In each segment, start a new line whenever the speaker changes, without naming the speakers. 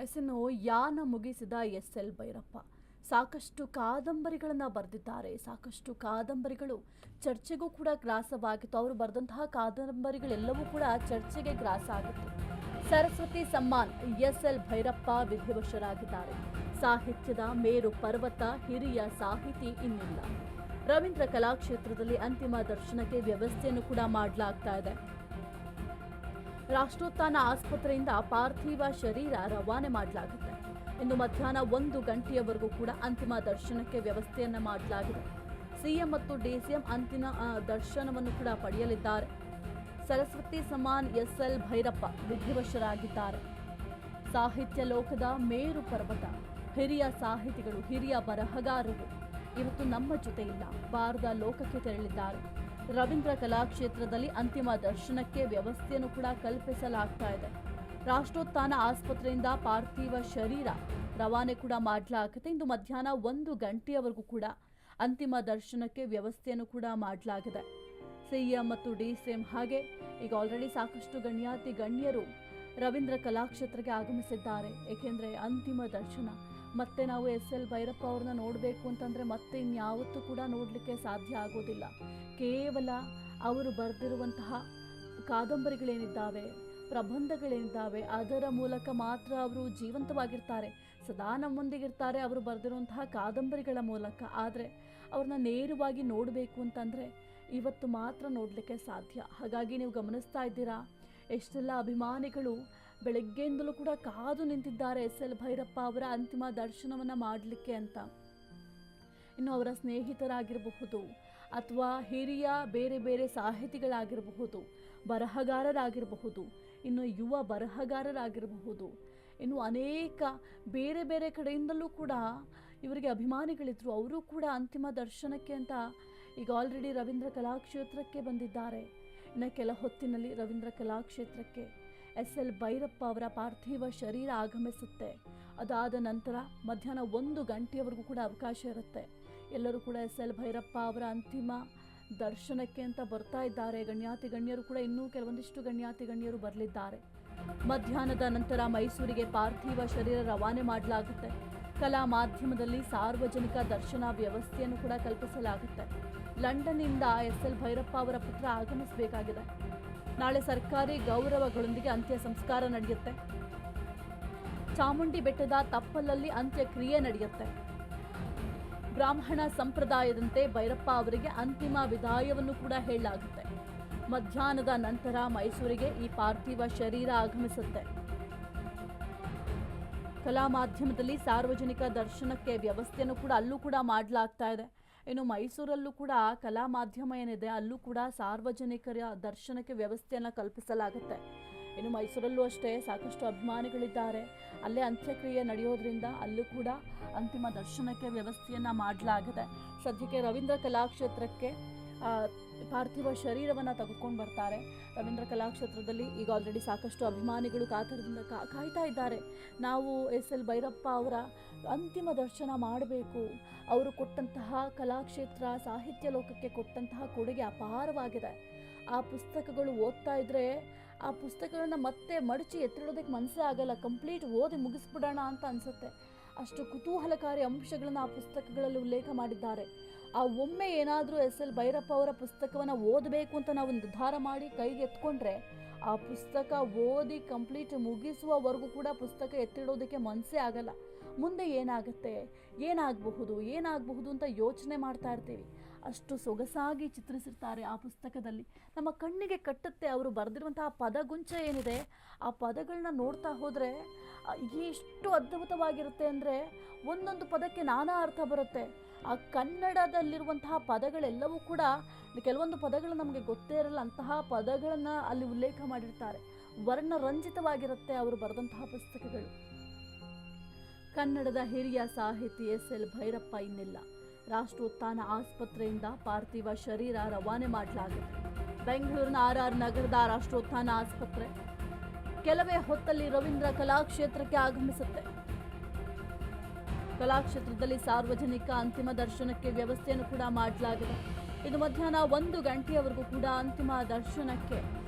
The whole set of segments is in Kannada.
ಎಸ್ಎನ್ಒ ಯಾನ ಮುಗಿಸಿದ ಎಸ್.ಎಲ್. ಭೈರಪ್ಪ ಸಾಕಷ್ಟು ಕಾದಂಬರಿಗಳನ್ನು ಬರೆದಿದ್ದಾರೆ. ಸಾಕಷ್ಟು ಕಾದಂಬರಿಗಳು ಚರ್ಚೆಗೂ ಕೂಡ ಗ್ರಾಸವಾಗಿತ್ತು. ಅವರು ಬರೆದಂತಹ ಕಾದಂಬರಿಗಳೆಲ್ಲವೂ ಕೂಡ ಚರ್ಚೆಗೆ ಗ್ರಾಸ ಆಗಿತ್ತು. ಸರಸ್ವತಿ ಸಮ್ಮಾನ್ ಎಸ್.ಎಲ್. ಭೈರಪ್ಪ ವಿಧಿವಶರಾಗಿದ್ದಾರೆ. ಸಾಹಿತ್ಯದ ಮೇರು ಪರ್ವತ ಹಿರಿಯ ಸಾಹಿತಿ ಇನ್ನಿಲ್ಲ. ರವೀಂದ್ರ ಕಲಾಕ್ಷೇತ್ರದಲ್ಲಿ ಅಂತಿಮ ದರ್ಶನಕ್ಕೆ ವ್ಯವಸ್ಥೆಯನ್ನು ಕೂಡ ಮಾಡಲಾಗ್ತಾ ಇದೆ. ರಾಷ್ಟ್ರೋತ್ಥಾನ ಆಸ್ಪತ್ರೆಯಿಂದ ಪಾರ್ಥಿವ ಶರೀರ ರವಾನೆ ಮಾಡಲಾಗುತ್ತೆ. ಇಂದು ಮಧ್ಯಾಹ್ನ 1 ಗಂಟೆಯವರೆಗೂ ಕೂಡ ಅಂತಿಮ ದರ್ಶನಕ್ಕೆ ವ್ಯವಸ್ಥೆಯನ್ನ ಮಾಡಲಾಗಿದೆ. ಸಿಎಂ ಮತ್ತು ಡಿಸಿಎಂ ಅಂತಿಮ ದರ್ಶನವನ್ನು ಕೂಡ ಪಡೆಯಲಿದ್ದಾರೆ. ಸರಸ್ವತಿ ಸಮ್ಮಾನ್ ಎಸ್.ಎಲ್. ಭೈರಪ್ಪ ವಿಧಿವಶರಾಗಿದ್ದಾರೆ. ಸಾಹಿತ್ಯ ಲೋಕದ ಮೇರು ಪರ್ವತ, ಹಿರಿಯ ಸಾಹಿತಿಗಳು, ಹಿರಿಯ ಬರಹಗಾರರು ಇವತ್ತು ನಮ್ಮ ಜೊತೆ ಇಲ್ಲ, ಬಾರದ ಲೋಕಕ್ಕೆ ತೆರಳಿದ್ದಾರೆ. ರವೀಂದ್ರ ಕಲಾಕ್ಷೇತ್ರದಲ್ಲಿ ಅಂತಿಮ ದರ್ಶನಕ್ಕೆ ವ್ಯವಸ್ಥೆಯನ್ನು ಕೂಡ ಕಲ್ಪಿಸಲಾಗ್ತಾ ಇದೆ. ರಾಷ್ಟ್ರೋತ್ಥಾನ ಆಸ್ಪತ್ರೆಯಿಂದ ಪಾರ್ಥಿವ ಶರೀರ ರವಾನೆ ಕೂಡ ಮಾಡಲಾಗುತ್ತೆ. ಇಂದು ಮಧ್ಯಾಹ್ನ 1 ಗಂಟೆಯವರೆಗೂ ಕೂಡ ಅಂತಿಮ ದರ್ಶನಕ್ಕೆ ವ್ಯವಸ್ಥೆಯನ್ನು ಕೂಡ ಮಾಡಲಾಗಿದೆ. ಸಿಎಂ ಮತ್ತು ಡಿಸಿಎಂ ಹಾಗೆ ಈಗ ಆಲ್ರೆಡಿ ಸಾಕಷ್ಟು ಗಣ್ಯರು ರವೀಂದ್ರ ಕಲಾಕ್ಷೇತ್ರಕ್ಕೆ ಆಗಮಿಸಿದ್ದಾರೆ. ಏಕೆಂದರೆ ಅಂತಿಮ ದರ್ಶನ ಮತ್ತೆ ನಾವು ಎಸ್.ಎಲ್. ಭೈರಪ್ಪ ಅವ್ರನ್ನ ನೋಡಬೇಕು ಅಂತಂದರೆ ಮತ್ತೆ ಇನ್ಯಾವತ್ತೂ ಕೂಡ ನೋಡಲಿಕ್ಕೆ ಸಾಧ್ಯ ಆಗೋದಿಲ್ಲ. ಕೇವಲ ಅವರು ಬರೆದಿರುವಂತಹ ಕಾದಂಬರಿಗಳೇನಿದ್ದಾವೆ, ಪ್ರಬಂಧಗಳೇನಿದ್ದಾವೆ, ಅದರ ಮೂಲಕ ಮಾತ್ರ ಅವರು ಜೀವಂತವಾಗಿರ್ತಾರೆ, ಸದಾ ನಮ್ಮೊಂದಿಗಿರ್ತಾರೆ ಅವರು ಬರೆದಿರುವಂತಹ ಕಾದಂಬರಿಗಳ ಮೂಲಕ. ಆದರೆ ಅವ್ರನ್ನ ನೇರವಾಗಿ ನೋಡಬೇಕು ಅಂತಂದರೆ ಇವತ್ತು ಮಾತ್ರ ನೋಡಲಿಕ್ಕೆ ಸಾಧ್ಯ. ಹಾಗಾಗಿ ನೀವು ಗಮನಿಸ್ತಾ ಇದ್ದೀರಾ ಎಷ್ಟೆಲ್ಲ ಅಭಿಮಾನಿಗಳು ಬೆಳಗ್ಗೆಯಿಂದಲೂ ಕೂಡ ಕಾದು ನಿಂತಿದ್ದಾರೆ ಎಸ್.ಎಲ್. ಭೈರಪ್ಪ ಅವರ ಅಂತಿಮ ದರ್ಶನವನ್ನು ಮಾಡಲಿಕ್ಕೆ ಅಂತ. ಇನ್ನು ಅವರ ಸ್ನೇಹಿತರಾಗಿರಬಹುದು ಅಥವಾ ಹಿರಿಯ ಬೇರೆ ಬೇರೆ ಸಾಹಿತಿಗಳಾಗಿರಬಹುದು, ಬರಹಗಾರರಾಗಿರಬಹುದು, ಇನ್ನು ಯುವ ಬರಹಗಾರರಾಗಿರಬಹುದು, ಇನ್ನು ಅನೇಕ ಬೇರೆ ಬೇರೆ ಕಡೆಯಿಂದಲೂ ಕೂಡ ಇವರಿಗೆ ಅಭಿಮಾನಿಗಳಿದ್ರು. ಅವರು ಕೂಡ ಅಂತಿಮ ದರ್ಶನಕ್ಕೆ ಅಂತ ಈಗ ಆಲ್ರೆಡಿ ರವೀಂದ್ರ ಕಲಾಕ್ಷೇತ್ರಕ್ಕೆ ಬಂದಿದ್ದಾರೆ. ಇನ್ನು ಕೆಲ ಹೊತ್ತಿನಲ್ಲಿ ರವೀಂದ್ರ ಕಲಾಕ್ಷೇತ್ರಕ್ಕೆ ಎಸ್.ಎಲ್. ಭೈರಪ್ಪ ಅವರ ಪಾರ್ಥಿವ ಶರೀರ ಆಗಮಿಸುತ್ತೆ. ಅದಾದ ನಂತರ ಮಧ್ಯಾಹ್ನ 1 ಗಂಟೆಯವರೆಗೂ ಕೂಡ ಅವಕಾಶ ಇರುತ್ತೆ. ಎಲ್ಲರೂ ಕೂಡ ಎಸ್.ಎಲ್. ಭೈರಪ್ಪ ಅವರ ಅಂತಿಮ ದರ್ಶನಕ್ಕೆ ಅಂತ ಬರ್ತಾ ಇದ್ದಾರೆ. ಗಣ್ಯರು ಕೂಡ ಇನ್ನೂ ಕೆಲವೊಂದಿಷ್ಟು ಗಣ್ಯರು ಬರಲಿದ್ದಾರೆ. ಮಧ್ಯಾಹ್ನದ ನಂತರ ಮೈಸೂರಿಗೆ ಪಾರ್ಥಿವ ಶರೀರ ರವಾನೆ ಮಾಡಲಾಗುತ್ತೆ. ಕಲಾ ಮಾಧ್ಯಮದಲ್ಲಿ ಸಾರ್ವಜನಿಕ ದರ್ಶನ ವ್ಯವಸ್ಥೆಯನ್ನು ಕೂಡ ಕಲ್ಪಿಸಲಾಗುತ್ತೆ. ಲಂಡನ್ನಿಂದ ಎಸ್.ಎಲ್. ಭೈರಪ್ಪ ಅವರ ಪುತ್ರ ಆಗಮಿಸಬೇಕಾಗಿದೆ. ನಾಳೆ ಸರ್ಕಾರಿ ಗೌರವಗಳೊಂದಿಗೆ ಅಂತ್ಯ ಸಂಸ್ಕಾರ ನಡೆಯುತ್ತೆ. ಚಾಮುಂಡಿ ಬೆಟ್ಟದ ತಪ್ಪಲಲ್ಲಿ ಅಂತ್ಯಕ್ರಿಯೆ ನಡೆಯುತ್ತೆ. ಬ್ರಾಹ್ಮಣ ಸಂಪ್ರದಾಯದಂತೆ ಭೈರಪ್ಪ ಅವರಿಗೆ ಅಂತಿಮ ವಿದಾಯವನ್ನು ಕೂಡ ಹೇಳಲಾಗುತ್ತೆ. ಮಧ್ಯಾಹ್ನದ ನಂತರ ಮೈಸೂರಿಗೆ ಈ ಪಾರ್ಥಿವ ಶರೀರ ಆಗಮಿಸುತ್ತೆ. ಕಲಾ ಮಾಧ್ಯಮದಲ್ಲಿ ಸಾರ್ವಜನಿಕ ದರ್ಶನಕ್ಕೆ ವ್ಯವಸ್ಥೆಯನ್ನು ಕೂಡ ಅಲ್ಲೂ ಕೂಡ ಮಾಡಲಾಗ್ತಾ ಇದೆ. ಇನ್ನು ಮೈಸೂರಲ್ಲೂ ಕೂಡ ಕಲಾ ಮಾಧ್ಯಮ ಏನಿದೆ ಅಲ್ಲೂ ಕೂಡ ಸಾರ್ವಜನಿಕರ ದರ್ಶನಕ್ಕೆ ವ್ಯವಸ್ಥೆಯನ್ನು ಕಲ್ಪಿಸಲಾಗುತ್ತೆ. ಇನ್ನು ಮೈಸೂರಲ್ಲೂ ಅಷ್ಟೇ ಸಾಕಷ್ಟು ಅಭಿಮಾನಿಗಳಿದ್ದಾರೆ. ಅಲ್ಲೇ ಅಂತ್ಯಕ್ರಿಯೆ ನಡೆಯೋದ್ರಿಂದ ಅಲ್ಲೂ ಕೂಡ ಅಂತಿಮ ದರ್ಶನಕ್ಕೆ ವ್ಯವಸ್ಥೆಯನ್ನು ಮಾಡಲಾಗಿದೆ. ಸದ್ಯಕ್ಕೆ ರವೀಂದ್ರ ಕಲಾಕ್ಷೇತ್ರಕ್ಕೆ ಪಾರ್ಥಿವ ಶರೀರವನ್ನು ತೆಗೆದುಕೊಂಡು ಬರ್ತಾರೆ. ರವೀಂದ್ರ ಕಲಾಕ್ಷೇತ್ರದಲ್ಲಿ ಈಗ ಆಲ್ರೆಡಿ ಸಾಕಷ್ಟು ಅಭಿಮಾನಿಗಳು ಕಾತರದಿಂದ ಕಾಯ್ತಾ ಇದ್ದಾರೆ. ನಾವು ಎಸ್.ಎಲ್. ಭೈರಪ್ಪ ಅವರ ಅಂತಿಮ ದರ್ಶನ ಮಾಡಬೇಕು. ಅವರು ಕೊಟ್ಟಂತಹ ಕಲಾಕ್ಷೇತ್ರ ಸಾಹಿತ್ಯ ಲೋಕಕ್ಕೆ ಕೊಟ್ಟಂತಹ ಕೊಡುಗೆ ಅಪಾರವಾಗಿದೆ. ಆ ಪುಸ್ತಕಗಳು ಓದ್ತಾ ಇದ್ರೆ ಆ ಪುಸ್ತಕಗಳನ್ನ ಮತ್ತೆ ಮಡಚಿ ಎತ್ತಿಡೋದಕ್ಕೆ ಮನಸ್ಸೇ ಆಗಲ್ಲ. ಕಂಪ್ಲೀಟ್ ಓದಿ ಮುಗಿಸ್ಬಿಡೋಣ ಅಂತ ಅನಿಸುತ್ತೆ. ಅಷ್ಟು ಕುತೂಹಲಕಾರಿ ಅಂಶಗಳನ್ನು ಆ ಪುಸ್ತಕಗಳಲ್ಲಿ ಉಲ್ಲೇಖ ಮಾಡಿದ್ದಾರೆ. ಆ ಒಮ್ಮೆ ಏನಾದರೂ ಎಸ್.ಎಲ್. ಭೈರಪ್ಪ ಅವರ ಪುಸ್ತಕವನ್ನು ಓದಬೇಕು ಅಂತ ನಾವು ನಿರ್ಧಾರ ಮಾಡಿ ಕೈಗೆ ಎತ್ಕೊಂಡ್ರೆ ಆ ಪುಸ್ತಕ ಓದಿ ಕಂಪ್ಲೀಟ್ ಮುಗಿಸುವವರೆಗೂ ಕೂಡ ಪುಸ್ತಕ ಎತ್ತಿಡೋದಕ್ಕೆ ಮನಸ್ಸೇ ಆಗಲ್ಲ. ಮುಂದೆ ಏನಾಗಬಹುದು ಅಂತ ಯೋಚನೆ ಮಾಡ್ತಾ ಇರ್ತೀವಿ. ಅಷ್ಟು ಸೊಗಸಾಗಿ ಚಿತ್ರಿಸಿರ್ತಾರೆ ಆ ಪುಸ್ತಕದಲ್ಲಿ. ನಮ್ಮ ಕಣ್ಣಿಗೆ ಕಟ್ಟುತ್ತೆ. ಅವರು ಬರೆದಿರುವಂತಹ ಪದಗುಂಚ ಏನಿದೆ ಆ ಪದಗಳನ್ನ ನೋಡ್ತಾ ಹೋದರೆ ಎಷ್ಟು ಅದ್ಭುತವಾಗಿರುತ್ತೆ ಅಂದರೆ ಒಂದೊಂದು ಪದಕ್ಕೆ ನಾನಾ ಅರ್ಥ ಬರುತ್ತೆ. ಆ ಕನ್ನಡದಲ್ಲಿರುವಂತಹ ಪದಗಳೆಲ್ಲವೂ ಕೂಡ ಕೆಲವೊಂದು ಪದಗಳು ನಮಗೆ ಗೊತ್ತೇ ಇರಲ್ಲ, ಅಂತಹ ಪದಗಳನ್ನು ಅಲ್ಲಿ ಉಲ್ಲೇಖ ಮಾಡಿರ್ತಾರೆ. ವರ್ಣರಂಜಿತವಾಗಿರುತ್ತೆ ಅವರು ಬರೆದಂತಹ ಪುಸ್ತಕಗಳು. ಕನ್ನಡದ ಹಿರಿಯ ಸಾಹಿತಿ ಎಸ್.ಎಲ್. ಭೈರಪ್ಪ ಇನ್ನಿಲ್ಲ. ರಾಷ್ಟ್ರೋತ್ಥಾನ ಆಸ್ಪತ್ರೆಯಿಂದ ಪಾರ್ಥಿವ ಶರೀರ ರವಾನೆ ಮಾಡಲಾಗಿದೆ. ಬೆಂಗಳೂರಿನ ಆರ್.ಆರ್. ನಗರದ ರಾಷ್ಟ್ರೋತ್ಥಾನ ಆಸ್ಪತ್ರೆ ಕೆಲವೇ ಹೊತ್ತಲ್ಲಿ ರವೀಂದ್ರ ಕಲಾಕ್ಷೇತ್ರಕ್ಕೆ ಆಗಮಿಸುತ್ತೆ. ಕಲಾಕ್ಷೇತ್ರದಲ್ಲಿ ಸಾರ್ವಜನಿಕ ಅಂತಿಮ ದರ್ಶನಕ್ಕೆ ವ್ಯವಸ್ಥೆಯನ್ನು ಕೂಡ ಮಾಡಲಾಗಿದೆ. ಇದು ಮಧ್ಯಾಹ್ನ 1 ಗಂಟೆಯವರೆಗೂ ಕೂಡ ಅಂತಿಮ ದರ್ಶನಕ್ಕೆ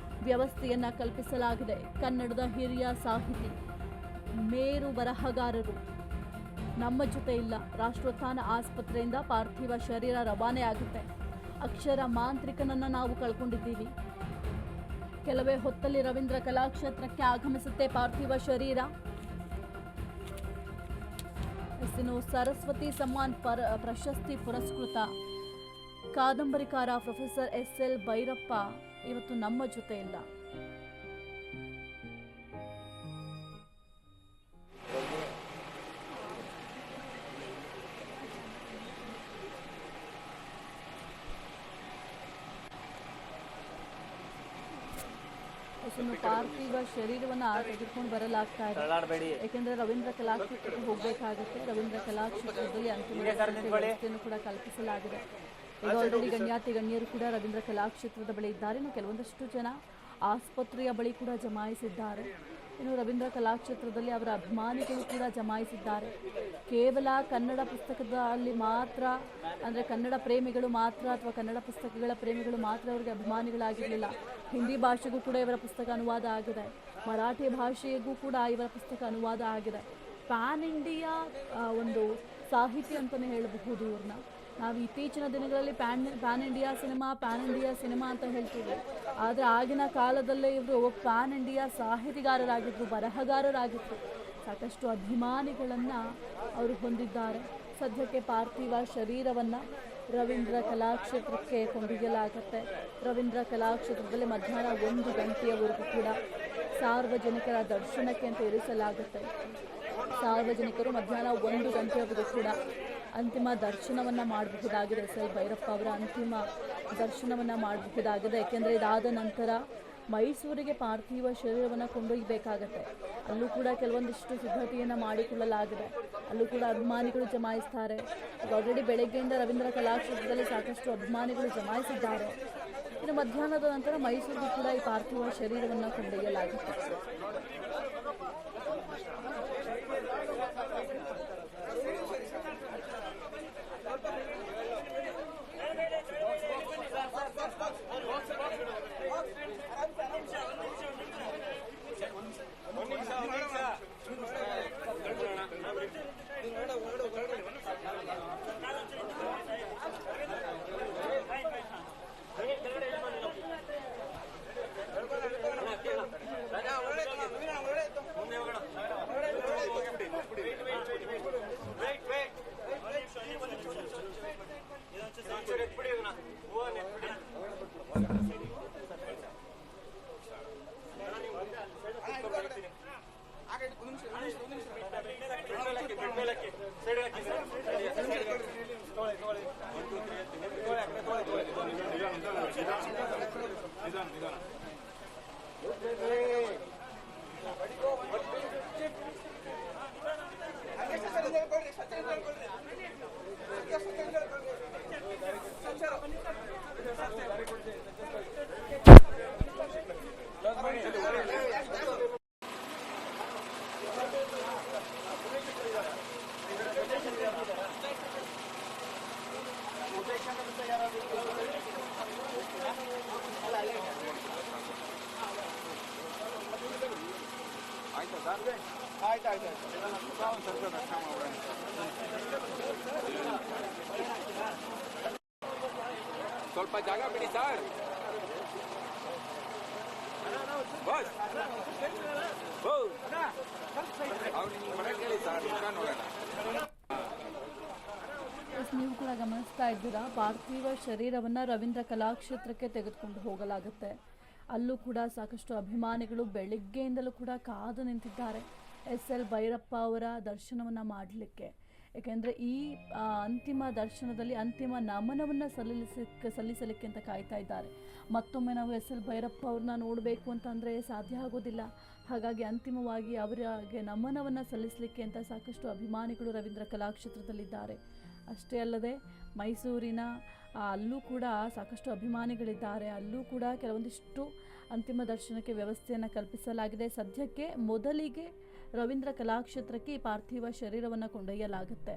ವ್ಯವಸ್ಥೆಯನ್ನ ಕಲ್ಪಿಸಲಾಗಿದೆ. ಕನ್ನಡದ ಹಿರಿಯ ಸಾಹಿತಿ ಮೇರು ಬರಹಗಾರರು ನಮ್ಮ ಜೊತೆ ಇಲ್ಲ. ರಾಷ್ಟ್ರೋತ್ಥಾನ ಆಸ್ಪತ್ರೆಯಿಂದ ಪಾರ್ಥಿವ ಶರೀರ ರವಾನೆ ಆಗುತ್ತೆ. ಅಕ್ಷರ ಮಾಂತ್ರಿಕನನ್ನು ನಾವು ಕಳ್ಕೊಂಡಿದ್ದೀವಿ. ಕೆಲವೇ ಹೊತ್ತಲ್ಲಿ ರವೀಂದ್ರ ಕಲಾಕ್ಷೇತ್ರಕ್ಕೆ ಆಗಮಿಸುತ್ತೆ ಪಾರ್ಥಿವ ಶರೀರ. ಇನ್ನು ಸರಸ್ವತಿ ಸಮ್ಮಾನ್ ಪ್ರಶಸ್ತಿ ಪುರಸ್ಕೃತ ಕಾದಂಬರಿಕಾರ ಪ್ರೊಫೆಸರ್ SL ಭೈರಪ್ಪ ಇವತ್ತು ನಮ್ಮ ಜೊತೆ ಇಲ್ಲ. ಪಾರ್ಥಿವ ಶರೀರವನ್ನ ತೆಗೆದುಕೊಂಡು ಬರಲಾಗ್ತಾ ಇದೆ. ಯಾಕೆಂದ್ರೆ ರವೀಂದ್ರ ಕಲಾಕ್ಷೇತ್ರಕ್ಕೆ ಹೋಗಬೇಕಾಗುತ್ತೆ. ರವೀಂದ್ರ ಕಲಾಕ್ಷೇತ್ರದಲ್ಲಿ ಅಂತಿಮ ವ್ಯವಸ್ಥೆಯನ್ನು ಕೂಡ ಕಲ್ಪಿಸಲಾಗಿದೆ. ಈಗ ಆಲ್ರೆಡಿ ಗಣ್ಯಾತಿ ಗಣ್ಯರು ಕೂಡ ರವೀಂದ್ರ ಕಲಾಕ್ಷೇತ್ರದ ಬಳಿ ಇದ್ದಾರೆ. ಇನ್ನು ಕೆಲವೊಂದಷ್ಟು ಜನ ಆಸ್ಪತ್ರೆಯ ಬಳಿ ಕೂಡ ಜಮಾಯಿಸಿದ್ದಾರೆ. ಇನ್ನು ರವೀಂದ್ರ ಕಲಾಕ್ಷೇತ್ರದಲ್ಲಿ ಅವರ ಅಭಿಮಾನಿಗಳು ಕೂಡ ಜಮಾಯಿಸಿದ್ದಾರೆ. ಕೇವಲ ಕನ್ನಡ ಪುಸ್ತಕದಲ್ಲಿ ಮಾತ್ರ, ಅಂದರೆ ಕನ್ನಡ ಪ್ರೇಮಿಗಳು ಮಾತ್ರ ಅಥವಾ ಕನ್ನಡ ಪುಸ್ತಕಗಳ ಪ್ರೇಮಿಗಳು ಮಾತ್ರ ಅವರಿಗೆ ಅಭಿಮಾನಿಗಳಾಗಿರಲಿಲ್ಲ. ಹಿಂದಿ ಭಾಷೆಗೂ ಕೂಡ ಇವರ ಪುಸ್ತಕ ಅನುವಾದ ಆಗಿದೆ. ಮರಾಠಿ ಭಾಷೆಗೂ ಕೂಡ ಇವರ ಪುಸ್ತಕ ಅನುವಾದ ಆಗಿದೆ. ಪ್ಯಾನ್ ಇಂಡಿಯಾ ಒಂದು ಸಾಹಿತಿ ಅಂತಲೇ ಹೇಳಬಹುದು ಇವ್ರನ್ನ. ನಾವು ಇತ್ತೀಚಿನ ದಿನಗಳಲ್ಲಿ ಪ್ಯಾನ್ ಇಂಡಿಯಾ ಸಿನಿಮಾ ಅಂತ ಹೇಳ್ತೀವಿ. ಆದರೆ ಆಗಿನ ಕಾಲದಲ್ಲೇ ಇವರು ಪ್ಯಾನ್ ಇಂಡಿಯಾ ಸಾಹಿತಿಗಾರರಾಗಿದ್ದರು, ಬರಹಗಾರರಾಗಿದ್ದರು. ಸಾಕಷ್ಟು ಅಭಿಮಾನಿಗಳನ್ನು ಅವರು ಹೊಂದಿದ್ದಾರೆ. ಸದ್ಯಕ್ಕೆ ಪಾರ್ಥಿವ ಶರೀರವನ್ನು ರವೀಂದ್ರ ಕಲಾಕ್ಷೇತ್ರಕ್ಕೆ ಕೊಂಡೊಯ್ಯಲಾಗುತ್ತೆ. ರವೀಂದ್ರ ಕಲಾಕ್ಷೇತ್ರದಲ್ಲಿ ಮಧ್ಯಾಹ್ನ 1 ಗಂಟೆಯವರೆಗೂ ಕೂಡ ಸಾರ್ವಜನಿಕರ ದರ್ಶನಕ್ಕೆ ಅಂತ ಇರಿಸಲಾಗುತ್ತೆ. ಸಾರ್ವಜನಿಕರು ಮಧ್ಯಾಹ್ನ 1 ಗಂಟೆಯವರೆಗೂ ಕೂಡ ಅಂತಿಮ ದರ್ಶನವನ್ನು ಮಾಡಬಹುದಾಗಿದೆ. SL ಭೈರಪ್ಪ ಅವರ ಅಂತಿಮ ದರ್ಶನವನ್ನು ಮಾಡಬಹುದಾಗಿದೆ. ಏಕೆಂದರೆ ಇದಾದ ನಂತರ ಮೈಸೂರಿಗೆ ಪಾರ್ಥಿವ ಶರೀರವನ್ನು ಕೊಂಡೊಯ್ಯಬೇಕಾಗತ್ತೆ. ಅಲ್ಲೂ ಕೂಡ ಕೆಲವೊಂದಿಷ್ಟು ಸಿದ್ಧತೆಯನ್ನು ಮಾಡಿಕೊಳ್ಳಲಾಗಿದೆ. ಅಲ್ಲೂ ಕೂಡ ಅಭಿಮಾನಿಗಳು ಜಮಾಯಿಸ್ತಾರೆ. ಆಲ್ರೆಡಿ ಬೆಳಗ್ಗೆಯಿಂದ ರವೀಂದ್ರ ಕಲಾಕ್ಷೇತ್ರದಲ್ಲಿ ಸಾಕಷ್ಟು ಅಭಿಮಾನಿಗಳು ಜಮಾಯಿಸಿದ್ದಾರೆ. ಇನ್ನು ಮಧ್ಯಾಹ್ನದ ನಂತರ ಮೈಸೂರಿಗೆ ಕೂಡ ಈ ಪಾರ್ಥಿವ ಶರೀರವನ್ನು ಕೊಂಡೊಯ್ಯಲಾಗುತ್ತೆ.
ಸ್ವಲ್ಪ ಜಾಗ ಬಿಡಿ ಸರ್.
ನೀವು ಕೂಡ ಗಮನಿಸ್ತಾ ಇದ್ದೀರಾ, ಪಾರ್ಥಿವ ಶರೀರವನ್ನು ರವೀಂದ್ರ ಕಲಾಕ್ಷೇತ್ರಕ್ಕೆ ತೆಗೆದುಕೊಂಡು ಹೋಗಲಾಗುತ್ತೆ. ಅಲ್ಲೂ ಕೂಡ ಸಾಕಷ್ಟು ಅಭಿಮಾನಿಗಳು ಬೆಳಿಗ್ಗೆಯಿಂದಲೂ ಕೂಡ ಕಾದು ನಿಂತಿದ್ದಾರೆ SL ಭೈರಪ್ಪ ಅವರ ದರ್ಶನವನ್ನು ಮಾಡಲಿಕ್ಕೆ. ಏಕೆಂದರೆ ಈ ಅಂತಿಮ ದರ್ಶನದಲ್ಲಿ ಅಂತಿಮ ನಮನವನ್ನು ಸಲ್ಲಿಸಲಿಕ್ಕೆ ಅಂತ ಕಾಯ್ತಾ ಇದ್ದಾರೆ. ಮತ್ತೊಮ್ಮೆ ನಾವು SL ಭೈರಪ್ಪ ಅವ್ರನ್ನ ನೋಡಬೇಕು ಅಂತಂದರೆ ಸಾಧ್ಯ ಆಗೋದಿಲ್ಲ. ಹಾಗಾಗಿ ಅಂತಿಮವಾಗಿ ಅವರಿಗೆ ನಮನವನ್ನು ಸಲ್ಲಿಸಲಿಕ್ಕೆ ಅಂತ ಸಾಕಷ್ಟು ಅಭಿಮಾನಿಗಳು ರವೀಂದ್ರ ಕಲಾಕ್ಷೇತ್ರದಲ್ಲಿದ್ದಾರೆ. ಅಷ್ಟೇ ಅಲ್ಲದೆ ಮೈಸೂರಿನ ಅಲ್ಲೂ ಕೂಡ ಸಾಕಷ್ಟು ಅಭಿಮಾನಿಗಳಿದ್ದಾರೆ. ಅಲ್ಲೂ ಕೂಡ ಕೆಲವೊಂದಿಷ್ಟು ಅಂತಿಮ ದರ್ಶನಕ್ಕೆ ವ್ಯವಸ್ಥೆಯನ್ನು ಕಲ್ಪಿಸಲಾಗಿದೆ. ಸದ್ಯಕ್ಕೆ ಮೊದಲಿಗೆ ರವೀಂದ್ರ ಕಲಾಕ್ಷೇತ್ರಕ್ಕೆ ಈ ಪಾರ್ಥಿವ ಶರೀರವನ್ನು ಕೊಂಡೊಯ್ಯಲಾಗುತ್ತೆ.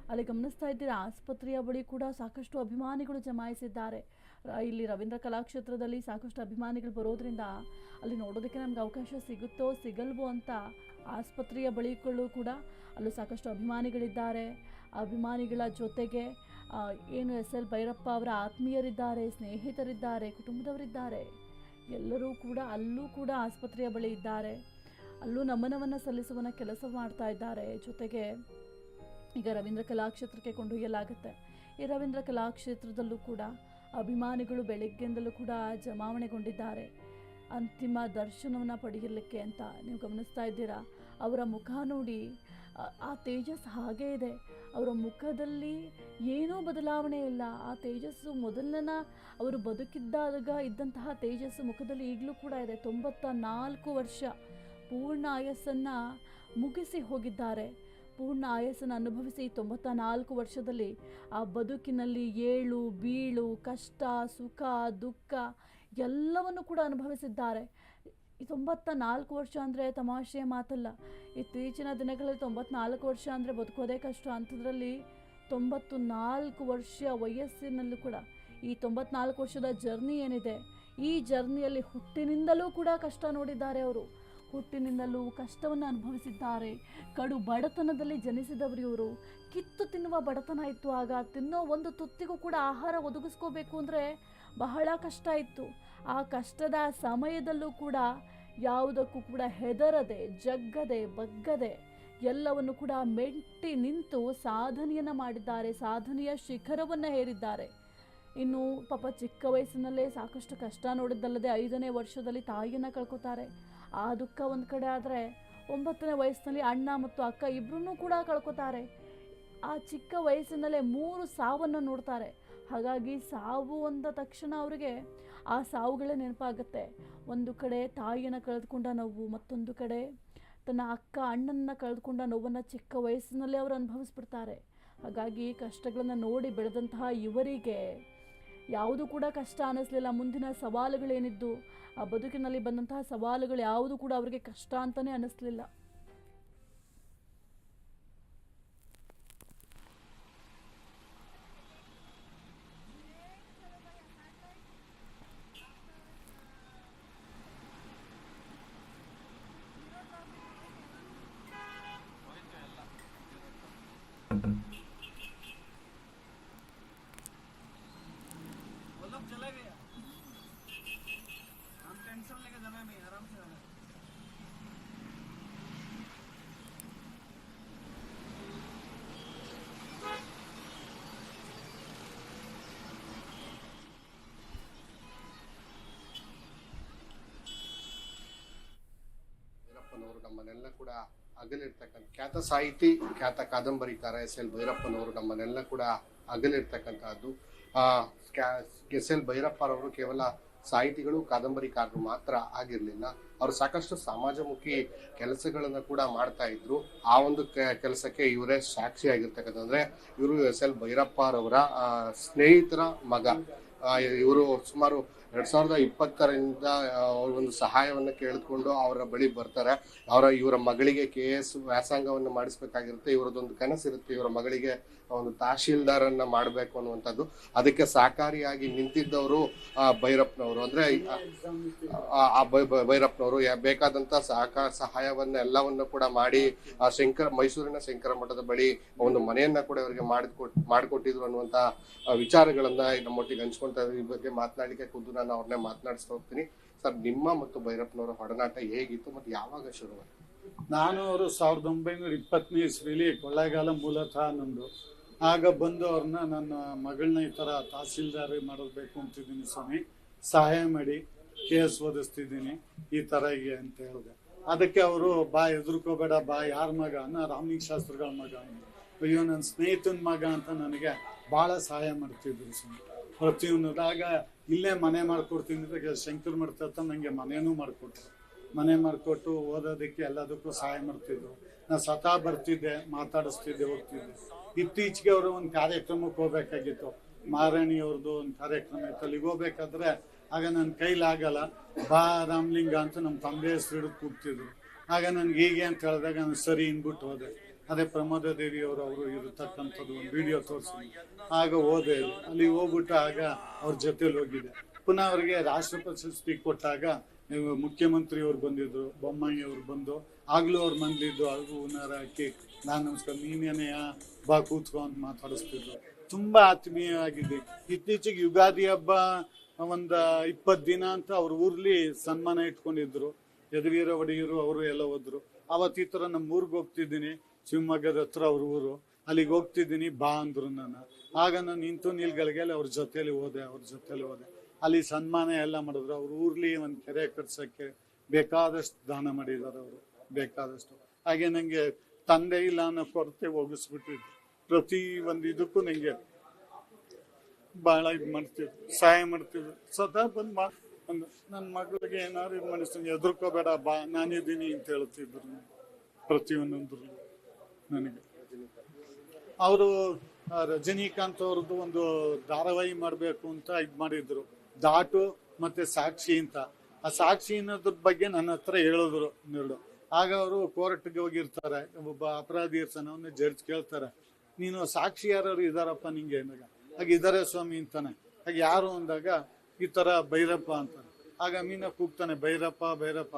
ಅಲ್ಲಿ ಗಮನಿಸ್ತಾ ಇದ್ದೀರಾ, ಆಸ್ಪತ್ರೆಯ ಬಳಿ ಕೂಡ ಸಾಕಷ್ಟು ಅಭಿಮಾನಿಗಳು ಜಮಾಯಿಸಿದ್ದಾರೆ. ಇಲ್ಲಿ ರವೀಂದ್ರ ಕಲಾಕ್ಷೇತ್ರದಲ್ಲಿ ಸಾಕಷ್ಟು ಅಭಿಮಾನಿಗಳು ಬರೋದ್ರಿಂದ ಅಲ್ಲಿ ನೋಡೋದಕ್ಕೆ ನಮ್ಗೆ ಅವಕಾಶ ಸಿಗುತ್ತೋ ಸಿಗಲ್ವೋ ಅಂತ ಆಸ್ಪತ್ರೆಯ ಬಳಿಗಳು ಕೂಡ ಅಲ್ಲೂ ಸಾಕಷ್ಟು ಅಭಿಮಾನಿಗಳಿದ್ದಾರೆ. ಅಭಿಮಾನಿಗಳ ಜೊತೆಗೆ ಏನು SL ಭೈರಪ್ಪ ಅವರ ಆತ್ಮೀಯರಿದ್ದಾರೆ, ಸ್ನೇಹಿತರಿದ್ದಾರೆ, ಕುಟುಂಬದವರಿದ್ದಾರೆ. ಎಲ್ಲರೂ ಕೂಡ ಅಲ್ಲೂ ಕೂಡ ಆಸ್ಪತ್ರೆಯ ಬಳಿ ಇದ್ದಾರೆ. ಅಲ್ಲೂ ನಮನವನ್ನು ಸಲ್ಲಿಸುವ ಕೆಲಸ ಮಾಡ್ತಾ ಇದ್ದಾರೆ. ಜೊತೆಗೆ ಈಗ ರವೀಂದ್ರ ಕಲಾಕ್ಷೇತ್ರಕ್ಕೆ ಕೊಂಡೊಯ್ಯಲಾಗುತ್ತೆ. ಈ ರವೀಂದ್ರ ಕಲಾಕ್ಷೇತ್ರದಲ್ಲೂ ಕೂಡ ಅಭಿಮಾನಿಗಳು ಬೆಳಗ್ಗೆಯಿಂದಲೂ ಕೂಡ ಜಮಾವಣೆಗೊಂಡಿದ್ದಾರೆ ಅಂತಿಮ ದರ್ಶನವನ್ನು ಪಡೆಯಲಿಕ್ಕೆ ಅಂತ. ನೀವು ಗಮನಿಸ್ತಾ ಇದ್ದೀರಾ, ಅವರ ಮುಖ ನೋಡಿ ಆ ತೇಜಸ್ ಹಾಗೇ ಇದೆ. ಅವರ ಮುಖದಲ್ಲಿ ಏನೂ ಬದಲಾವಣೆ ಇಲ್ಲ. ಆ ತೇಜಸ್ಸು ಮೊದಲನ ಅವರು ಬದುಕಿದ್ದಾಗ ಇದ್ದಂತಹ ತೇಜಸ್ಸು ಮುಖದಲ್ಲಿ ಈಗಲೂ ಕೂಡ ಇದೆ. 94 ವರ್ಷ ಪೂರ್ಣ ಆಯಸ್ಸನ್ನು ಮುಗಿಸಿ ಹೋಗಿದ್ದಾರೆ. ಪೂರ್ಣ ಆಯಸ್ಸನ್ನು ಅನುಭವಿಸಿ 94 ವರ್ಷದಲ್ಲಿ ಆ ಬದುಕಿನಲ್ಲಿ ಏಳು ಬೀಳು, ಕಷ್ಟ, ಸುಖ, ದುಃಖ ಎಲ್ಲವನ್ನು ಕೂಡ ಅನುಭವಿಸಿದ್ದಾರೆ. ಈ 94 ವರ್ಷ ಅಂದರೆ ತಮಾಷೆಯ ಮಾತಲ್ಲ. ಇತ್ತೀಚಿನ ದಿನಗಳಲ್ಲಿ 94 ವರ್ಷ ಅಂದರೆ ಬದುಕೋದೇ ಕಷ್ಟ. ಅಂಥದ್ರಲ್ಲಿ 94 ವರ್ಷ ವಯಸ್ಸಿನಲ್ಲೂ ಕೂಡ ಈ 94 ವರ್ಷದ ಜರ್ನಿ ಏನಿದೆ, ಈ ಜರ್ನಿಯಲ್ಲಿ ಹುಟ್ಟಿನಿಂದಲೂ ಕೂಡ ಕಷ್ಟ ನೋಡಿದ್ದಾರೆ. ಅವರು ಹುಟ್ಟಿನಿಂದಲೂ ಕಷ್ಟವನ್ನು ಅನುಭವಿಸಿದ್ದಾರೆ. ಕಡು ಬಡತನದಲ್ಲಿ ಜನಿಸಿದವರು ಇವರು. ಕಿತ್ತು ತಿನ್ನುವ ಬಡತನ ಇತ್ತು. ಆಗ ತಿನ್ನೋ ಒಂದು ತುತ್ತಿಗೂ ಕೂಡ ಆಹಾರ ಒದಗಿಸ್ಕೋಬೇಕು ಅಂದರೆ ಬಹಳ ಕಷ್ಟ ಇತ್ತು. ಆ ಕಷ್ಟದ ಸಮಯದಲ್ಲೂ ಕೂಡ ಯಾವುದಕ್ಕೂ ಕೂಡ ಹೆದರದೆ, ಜಗ್ಗದೆ, ಬಗ್ಗದೆ ಎಲ್ಲವನ್ನು ಕೂಡ ಮೆಟ್ಟಿ ನಿಂತು ಸಾಧನೆಯನ್ನು ಮಾಡಿದ್ದಾರೆ. ಸಾಧನೆಯ ಶಿಖರವನ್ನು ಹೇರಿದ್ದಾರೆ. ಇನ್ನು ಪಾಪ ಚಿಕ್ಕ ವಯಸ್ಸಿನಲ್ಲೇ ಸಾಕಷ್ಟು ಕಷ್ಟ ನೋಡಿದ್ದಲ್ಲದೆ 5ನೇ ವರ್ಷದಲ್ಲಿ ತಾಯಿಯನ್ನು ಕಳ್ಕೊತಾರೆ. ಆ ದುಃಖ ಒಂದು ಕಡೆ ಆದರೆ 9ನೇ ವಯಸ್ಸಿನಲ್ಲಿ ಅಣ್ಣ ಮತ್ತು ಅಕ್ಕ ಇಬ್ಬರನ್ನೂ ಕೂಡ ಕಳ್ಕೊತಾರೆ. ಆ ಚಿಕ್ಕ ವಯಸ್ಸಿನಲ್ಲೇ 3 ಸಾವನ್ನು ನೋಡ್ತಾರೆ. ಹಾಗಾಗಿ ಸಾವು ಅಂದ ತಕ್ಷಣ ಅವರಿಗೆ ಆ ಸಾವುಗಳೇ ನೆನಪಾಗುತ್ತೆ. ಒಂದು ಕಡೆ ತಾಯಿಯನ್ನು ಕಳೆದುಕೊಂಡ ನೋವು, ಮತ್ತೊಂದು ಕಡೆ ತನ್ನ ಅಕ್ಕ ಅಣ್ಣನ ಕಳೆದುಕೊಂಡ ನೋವನ್ನು ಚಿಕ್ಕ ವಯಸ್ಸಿನಲ್ಲೇ ಅವರು ಅನುಭವಿಸ್ಬಿಡ್ತಾರೆ. ಹಾಗಾಗಿ ಕಷ್ಟಗಳನ್ನು ನೋಡಿ ಬೆಳೆದಂತಹ ಇವರಿಗೆ ಯಾವುದೂ ಕೂಡ ಕಷ್ಟ ಅನ್ನಿಸ್ಲಿಲ್ಲ. ಮುಂದಿನ ಸವಾಲುಗಳೇನಿದ್ದು, ಆ ಬದುಕಿನಲ್ಲಿ ಬಂದಂತಹ ಸವಾಲುಗಳು ಯಾವುದು ಕೂಡ ಅವರಿಗೆ ಕಷ್ಟ ಅಂತಲೇ ಅನ್ನಿಸ್ಲಿಲ್ಲ.
चला गया, हम टेंशन लेके जाना नहीं, आराम से जाना।
ಭೈರಪ್ಪನವರು ನಮ್ಮನ್ನೆಲ್ಲ ಕೂಡ ಅಗಲಿರ್ತಕ್ಕಂಥ ಖ್ಯಾತ ಸಾಹಿತಿ, ಖ್ಯಾತ ಕಾದಂಬರಿಕಾರ SL ಭೈರಪ್ಪನವರು ನಮ್ಮನ್ನೆಲ್ಲ ಕೂಡ ಅಗಲಿರ್ತಕ್ಕಂಥದ್ದು. SL ಭೈರಪ್ಪರವರು ಕೇವಲ ಸಾಹಿತಿಗಳು, ಕಾದಂಬರಿಕಾರರು ಮಾತ್ರ ಆಗಿರಲಿಲ್ಲ. ಅವರು ಸಾಕಷ್ಟು ಸಮಾಜಮುಖಿ ಕೆಲಸಗಳನ್ನು ಕೂಡ ಮಾಡ್ತಾ ಇದ್ರು. ಆ ಒಂದು ಕೆಲಸಕ್ಕೆ ಇವರೇ ಸಾಕ್ಷಿ ಆಗಿರ್ತಕ್ಕಂಥಂದ್ರೆ, ಇವರು SL ಭೈರಪ್ಪರವರ ಸ್ನೇಹಿತರ ಮಗ. ಇವರು ಸುಮಾರು 2020ರಿಂದ ಒಂದು ಸಹಾಯವನ್ನು ಕೇಳಿಕೊಂಡು ಅವರ ಬಳಿ ಬರ್ತಾರೆ. ಇವರ ಮಗಳಿಗೆ KS ವ್ಯಾಸಂಗವನ್ನು ಮಾಡಿಸ್ಬೇಕಾಗಿರುತ್ತೆ. ಇವರದೊಂದು ಕನಸಿರುತ್ತೆ, ಇವರ ಮಗಳಿಗೆ ಒಂದು ತಹಶೀಲ್ದಾರನ್ನ ಮಾಡಬೇಕು ಅನ್ನುವಂಥದ್ದು. ಅದಕ್ಕೆ ಸಹಕಾರಿಯಾಗಿ ನಿಂತಿದ್ದವರು ಭೈರಪ್ಪನವರು. ಅಂದ್ರೆ ಭೈರಪ್ಪನವರು ಬೇಕಾದಂತ ಸಹಾಯವನ್ನ ಎಲ್ಲವನ್ನ ಕೂಡ ಮಾಡಿ ಮೈಸೂರಿನ ಶಂಕರ ಮಠದ ಬಳಿ ಒಂದು ಮನೆಯನ್ನ ಕೂಡ ಇವರಿಗೆ ಮಾಡಿಕೊಟ್ಟಿದ್ರು ಅನ್ನುವಂತ ವಿಚಾರಗಳನ್ನ ನಮ್ಮೊಟ್ಟಿಗೆ ಹಂಚ್ಕೊಂತ ಈ ಬಗ್ಗೆ ಮಾತನಾಡಲಿಕ್ಕೆ ಖುದ್ದು ನಾನು ಅವ್ರನ್ನೇ ಮಾತನಾಡಿಸ್ತಾ ಹೋಗ್ತೀನಿ. ಸರ್, ನಿಮ್ಮ ಮತ್ತು ಭೈರಪ್ಪನವರ ಒಡನಾಟ ಹೇಗಿತ್ತು ಮತ್ತು ಯಾವಾಗ ಶುರುವಾಯಿತು?
ನಾನು ಅವರು 1920ನೇ ಇಸ್ವಿಲಿ ಕೊಳ್ಳೇಗಾಲ ಮೂಲತಃ ನಂದು. ಆಗ ಬಂದು ಅವ್ರನ್ನ ನನ್ನ ಮಗಳನ್ನ ಈ ಥರ ತಹಸೀಲ್ದಾರಿ ಮಾಡಬೇಕು ಅಂತಿದ್ದೀನಿ ಸ್ವಾಮಿ, ಸಹಾಯ ಮಾಡಿ, KS ಓದಿಸ್ತಿದ್ದೀನಿ ಈ ಥರ ಹೀಗೆ ಅಂತ ಹೇಳಿದೆ. ಅದಕ್ಕೆ ಅವರು ಬಾ ಎದುರ್ಕೋಬೇಡ, ಬಾ ಯಾರ ಮಗ ಅನ್ನ ರಾಮಲಿಂಗ ಶಾಸ್ತ್ರಿಗಳ ಮಗ, ಅಯ್ಯೋ ನನ್ನ ಸ್ನೇಹಿತನ ಮಗ ಅಂತ ನನಗೆ ಭಾಳ ಸಹಾಯ ಮಾಡ್ತಿದ್ರು ಸ್ವಾಮಿ ಪ್ರತಿಯೊಂದು. ಆಗ ಇಲ್ಲೇ ಮನೆ ಮಾಡ್ಕೊಡ್ತೀನಿ ಅಂತ ಶಂಕರ್ ಮಠದ ನನಗೆ ಮನೇನೂ ಮಾಡಿಕೊಟ್ರು. ಮನೆ ಮಾಡಿಕೊಟ್ಟು ಓದೋದಕ್ಕೆ ಎಲ್ಲದಕ್ಕೂ ಸಹಾಯ ಮಾಡ್ತಿದ್ರು. ನಾನು ಸ್ವತಃ ಬರ್ತಿದ್ದೆ, ಮಾತಾಡಿಸ್ತಿದ್ದೆ, ಹೋಗ್ತಿದ್ದೆ. ಇತ್ತೀಚೆಗೆ ಅವರು ಒಂದು ಕಾರ್ಯಕ್ರಮಕ್ಕೆ ಹೋಗ್ಬೇಕಾಗಿತ್ತು, ಮಾರಾಣಿಯವ್ರದ್ದು ಒಂದು ಕಾರ್ಯಕ್ರಮ ಇತ್ತು. ಅಲ್ಲಿಗೆ ಹೋಗ್ಬೇಕಾದ್ರೆ ಆಗ ನನ್ನ ಕೈಲಾಗಲ್ಲ, ಬಾ ರಾಮಲಿಂಗ ಅಂತ ನಮ್ಮ ತಂದೆ ಹೆಸರು ಹಿಡಿದು ಕೂಗ್ತಿದ್ರು. ಆಗ ನನ್ಗೆ ಹೀಗೆ ಅಂತ ಹೇಳಿದಾಗ ನಾನು ಸರಿ ಅಂದ್ಬಿಟ್ಟು ಹೋದೆ. ಅದೇ ಪ್ರಮೋದ ದೇವಿಯವರು ಇರತಕ್ಕಂಥದ್ದು ಒಂದು ವಿಡಿಯೋ ತೋರಿಸಿ ಆಗ ಹೋದೆ. ಅಲ್ಲಿ ಹೋಗ್ಬಿಟ್ಟು ಆಗ ಅವ್ರ ಜೊತೆಲಿ ಹೋಗಿದ್ದೆ. ಪುನಃ ಅವ್ರಿಗೆ ರಾಷ್ಟ್ರ ಪ್ರಶಸ್ತಿ ಕೊಟ್ಟಾಗ ಮುಖ್ಯಮಂತ್ರಿಯವರು ಬಂದಿದ್ರು, ಬೊಮ್ಮಾಯಿ ಅವರು ಬಂದು ಆಗ್ಲೂ ಅವ್ರ ಮನೇಲಿದ್ದು ಅವ್ರಿಗೂ ಹೂನಾರ ಹಾಕಿ ನಾನು ನಮಸ್ಕಾರ ನೀನೇನೆಯ ಬಾ ಕೂತ್ಕೊ ಅಂತ ಮಾತಾಡಿಸ್ತಿದ್ರು. ತುಂಬಾ ಆತ್ಮೀಯವಾಗಿದೆ. ಇತ್ತೀಚೆಗೆ ಯುಗಾದಿ ಹಬ್ಬ ಒಂದ್ 20 ದಿನ ಅಂತ ಅವ್ರ ಊರ್ಲಿ ಸನ್ಮಾನ ಇಟ್ಕೊಂಡಿದ್ರು. ಯದುವೀರ ಒಡೆಯರು ಅವರು ಎಲ್ಲ ಹೋದ್ರು. ಅವತ್ತು ಈ ಥರ ನಮ್ಮ ಊರಿಗೆ ಹೋಗ್ತಿದ್ದೀನಿ, ಶಿವಮೊಗ್ಗದ ಹತ್ರ ಅವ್ರ ಊರು, ಅಲ್ಲಿಗೆ ಹೋಗ್ತಿದ್ದೀನಿ ಬಾ ಅಂದ್ರು ನಾನು. ಆಗ ನಾನು ನಿಂತು ನೀಲ್ಗಳಿಗೆ ಅವ್ರ ಜೊತೆಲಿ ಹೋದೆ. ಅಲ್ಲಿ ಸನ್ಮಾನ ಎಲ್ಲ ಮಾಡಿದ್ರು. ಅವ್ರ ಊರ್ಲಿ ಒಂದು ಕೆರೆ ಕಟ್ಸಕ್ಕೆ ಬೇಕಾದಷ್ಟು ದಾನ ಮಾಡಿದ್ದಾರೆ ಅವರು, ಬೇಕಾದಷ್ಟು. ಹಾಗೆ ನಂಗೆ ತಂದೆ ಇಲ್ಲ ಅನ್ನೋ ಕೊರತೆ ಹೋಗಿಸ್ಬಿಟ್ಟಿದ್ರು. ಪ್ರತಿ ಒಂದು ಇದಕ್ಕೂ ನಂಗೆ ಬಹಳ ಇದು ಮಾಡ್ತಿದ್ರು, ಸಹಾಯ ಮಾಡ್ತಿದ್ರು. ಸದಾ ಬಂದು ನನ್ನ ಮಗಳಿಗೆ ಏನಾದ್ರು ಇದು ಮಾಡಿಸ್ತೀನಿ, ಎದುರ್ಕೋಬೇಡ ಬಾ ನಾನಿದ್ದೀನಿ ಅಂತ ಹೇಳ್ತಿದ್ರು ಪ್ರತಿಯೊಂದೊಂದ್ರು ನನಗೆ. ಅವರು ರಜನಿಕಾಂತ್ ಅವ್ರದ್ದು ಒಂದು ಧಾರಾವಾಹಿ ಮಾಡಬೇಕು ಅಂತ ಇದು ಮಾಡಿದ್ರು, ದಾಟು ಮತ್ತೆ ಸಾಕ್ಷಿ ಅಂತ. ಆ ಸಾಕ್ಷಿ ಅನ್ನೋದ್ರ ಬಗ್ಗೆ ನನ್ನ ಹತ್ರ ಹೇಳಿದ್ರು ಎರಡು. ಆಗ ಅವರು ಕೋರ್ಟ್ಗೆ ಹೋಗಿರ್ತಾರೆ, ಒಬ್ಬ ಅಪರಾಧಿ ಇರ್ತಾನೆ, ಅವನ್ನ ಜಡ್ಜ್ ಕೇಳ್ತಾರೆ, ನೀನು ಸಾಕ್ಷಿ ಯಾರು ಇದಾರಪ್ಪ ನಿಂಗೆ ಅಂದಾಗ, ಆಗ ಇದಾರೆ ಸ್ವಾಮಿ ಅಂತಾನೆ. ಆಗ ಯಾರು ಅಂದಾಗ ಈ ತರ ಭೈರಪ್ಪ ಅಂತಾನೆ. ಆಗ ಮೀನ ಕೂಗ್ತಾನೆ ಭೈರಪ್ಪ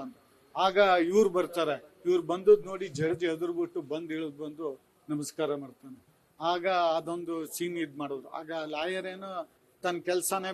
ಅಂತ. ಆಗ ಇವ್ರು ಬರ್ತಾರೆ, ಇವ್ರು ಬಂದದ್ ನೋಡಿ ಜಡ್ಜ್ ಎದುರ್ಬಿಟ್ಟು ಬಂದು ನಮಸ್ಕಾರ ಮಾಡ್ತಾನೆ. ಆಗ ಅದೊಂದು ಸೀನ್ ಇದ್ ಮಾಡೋದು. ಆಗ ಲಾಯರ್ ಏನೋ ತನ್ನ ಕೆಲ್ಸನೇ